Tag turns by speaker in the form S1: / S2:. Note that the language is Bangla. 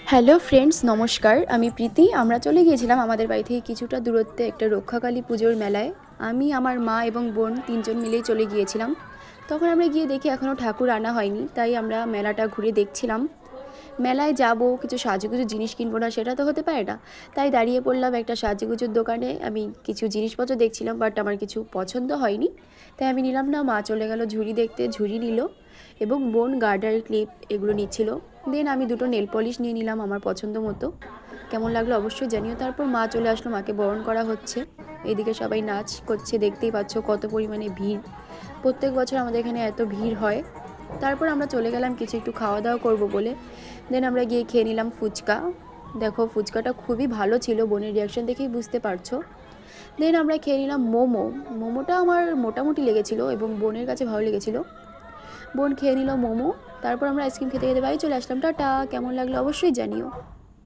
S1: হ্যালো ফ্রেন্ডস, নমস্কার। আমি প্রীতি। আমরা চলে গিয়েছিলাম আমাদের বাড়ি থেকে কিছুটা দূরত্বে একটা রক্ষাকালী পুজোর মেলায়। আমি, আমার মা এবং বোন তিনজন মিলেই চলে গিয়েছিলাম। তখন আমরা গিয়ে দেখি এখনও ঠাকুর আনা হয়নি, তাই আমরা মেলাটা ঘুরে দেখছিলাম। মেলায় যাব, কিছু সাজুগুজু জিনিস কিনবো না সেটা তো হতে পারে না, তাই দাঁড়িয়ে পড়লাম একটা সাজুগুজুর দোকানে। আমি কিছু জিনিসপত্র দেখছিলাম, বাট আমার কিছু পছন্দ হয়নি, তাই আমি নিলাম না। মা চলে গেল ঝুড়ি দেখতে, ঝুড়ি নিল, এবং বোন গার্ডার, ক্লিপ এগুলো নিচ্ছিল। দেন আমি দুটো নেল পলিশ নিয়ে নিলাম আমার পছন্দ মতো। কেমন লাগলো অবশ্যই জানিও। তারপর মা চলে আসলো, মাকে বরণ করা হচ্ছে। এদিকে সবাই নাচ করছে, দেখতেই পাচ্ছ কত পরিমাণে ভিড়। প্রত্যেক বছর আমাদের এখানে এত ভিড় হয়। তারপর আমরা চলে গেলাম কিছু একটু খাওয়া দাওয়া করবো বলে। দেন আমরা গিয়ে খেয়ে নিলাম ফুচকা। দেখো ফুচকাটা খুবই ভালো ছিল, বোনের রিয়াকশন দেখেই বুঝতে পারছো। দেন আমরা খেয়ে নিলাম মোমো। মোমোটা আমার মোটামুটি লেগেছিলো এবং বোনের কাছে ভালো লেগেছিলো। বোন খেয়ে নিল মোমো। তারপর আমরা আইসক্রিম খেতে খেতে বাড়ি চলে আসলাম। টাটা। কেমন লাগলো অবশ্যই জানিও।